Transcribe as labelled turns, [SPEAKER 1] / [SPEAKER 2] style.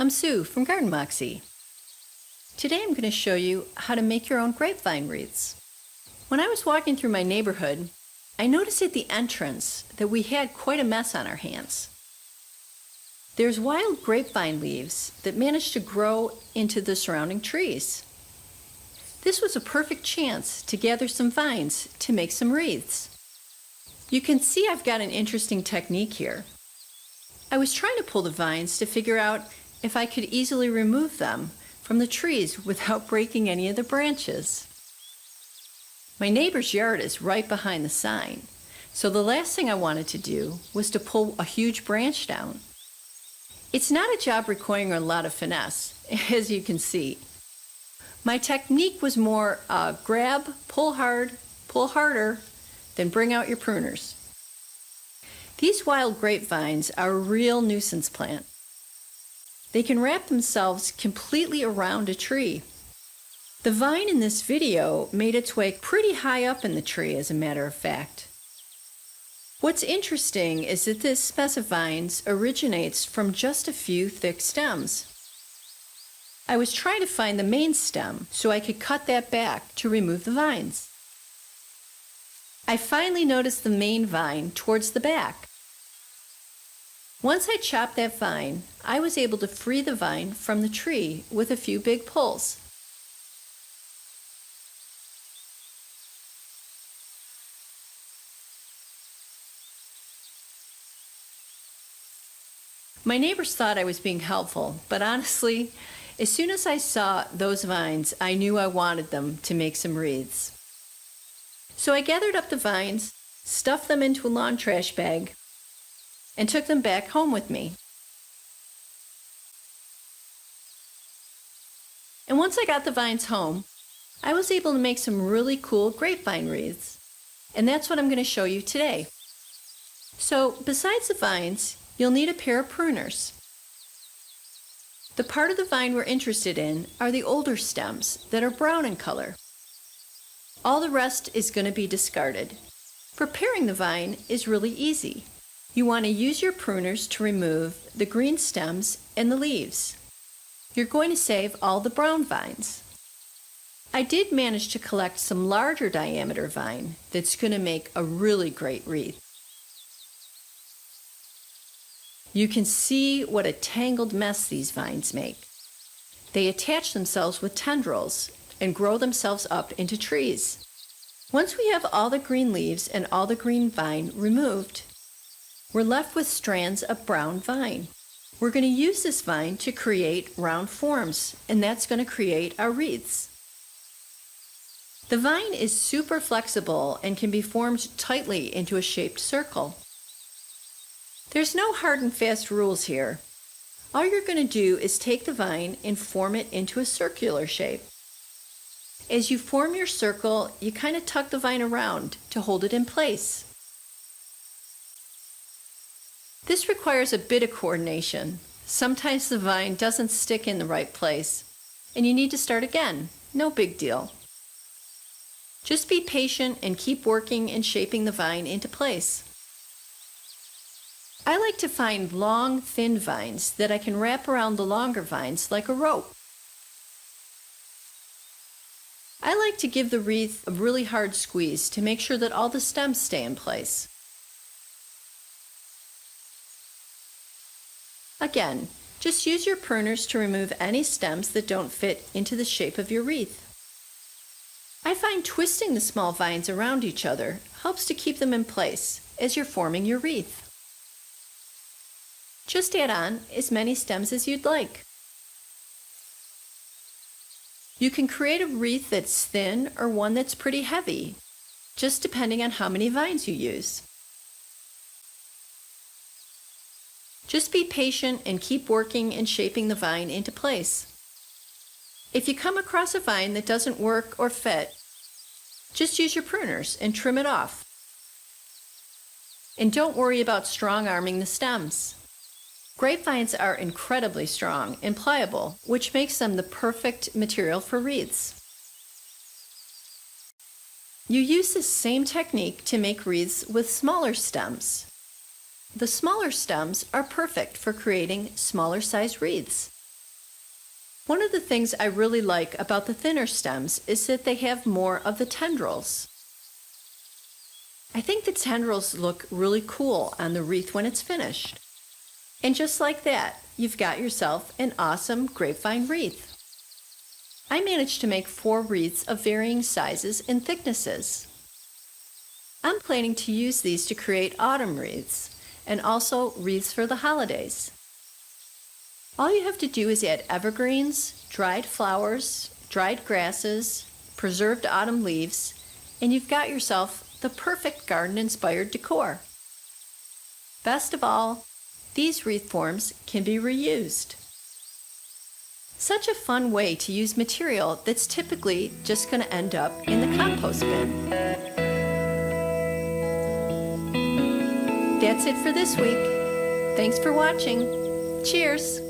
[SPEAKER 1] I'm Sue from Garden Moxie. Today I'm going to show you how to make your own grapevine wreaths. When I was walking through my neighborhood, I noticed at the entrance that we had quite a mess on our hands. There's wild grapevine leaves that managed to grow into the surrounding trees. This was a perfect chance to gather some vines to make some wreaths. You can see I've got an interesting technique here. I was trying to pull the vines to figure out if I could easily remove them from the trees without breaking any of the branches. My neighbor's yard is right behind the sign, so the last thing I wanted to do was to pull a huge branch down. It's not a job requiring a lot of finesse, as you can see. My technique was more grab, pull hard, pull harder, then bring out your pruners. These wild grapevines are a real nuisance plant. They can wrap themselves completely around a tree. The vine in this video made its way pretty high up in the tree, as a matter of fact. What's interesting is that this mess of vines originates from just a few thick stems. I was trying to find the main stem so I could cut that back to remove the vines. I finally noticed the main vine towards the back. Once I chopped that vine, I was able to free the vine from the tree with a few big pulls. My neighbors thought I was being helpful, but honestly, as soon as I saw those vines, I knew I wanted them to make some wreaths. So I gathered up the vines, stuffed them into a lawn trash bag, and took them back home with me. And once I got the vines home, I was able to make some really cool grapevine wreaths. And that's what I'm going to show you today. So besides the vines, you'll need a pair of pruners. The part of the vine we're interested in are the older stems that are brown in color. All the rest is going to be discarded. Preparing the vine is really easy. You want to use your pruners to remove the green stems and the leaves. You're going to save all the brown vines. I did manage to collect some larger diameter vine that's going to make a really great wreath. You can see what a tangled mess these vines make. They attach themselves with tendrils and grow themselves up into trees. Once we have all the green leaves and all the green vine removed, we're left with strands of brown vine. We're going to use this vine to create round forms, and that's going to create our wreaths. The vine is super flexible and can be formed tightly into a shaped circle. There's no hard and fast rules here. All you're going to do is take the vine and form it into a circular shape. As you form your circle, you kind of tuck the vine around to hold it in place. This requires a bit of coordination. Sometimes the vine doesn't stick in the right place, and you need to start again. No big deal. Just be patient and keep working and shaping the vine into place. I like to find long, thin vines that I can wrap around the longer vines like a rope. I like to give the wreath a really hard squeeze to make sure that all the stems stay in place. Again, just use your pruners to remove any stems that don't fit into the shape of your wreath. I find twisting the small vines around each other helps to keep them in place as you're forming your wreath. Just add on as many stems as you'd like. You can create a wreath that's thin or one that's pretty heavy, just depending on how many vines you use. Just be patient and keep working and shaping the vine into place. If you come across a vine that doesn't work or fit, just use your pruners and trim it off. And don't worry about strong-arming the stems. Grapevines are incredibly strong and pliable, which makes them the perfect material for wreaths. You use this same technique to make wreaths with smaller stems. The smaller stems are perfect for creating smaller size wreaths. One of the things I really like about the thinner stems is that they have more of the tendrils. I think the tendrils look really cool on the wreath when it's finished. And just like that, you've got yourself an awesome grapevine wreath. I managed to make 4 wreaths of varying sizes and thicknesses. I'm planning to use these to create autumn wreaths and also wreaths for the holidays. All you have to do is add evergreens, dried flowers, dried grasses, preserved autumn leaves, and you've got yourself the perfect garden-inspired decor. Best of all, these wreath forms can be reused. Such a fun way to use material that's typically just going to end up in the compost bin. That's it for this week. Thanks for watching. Cheers!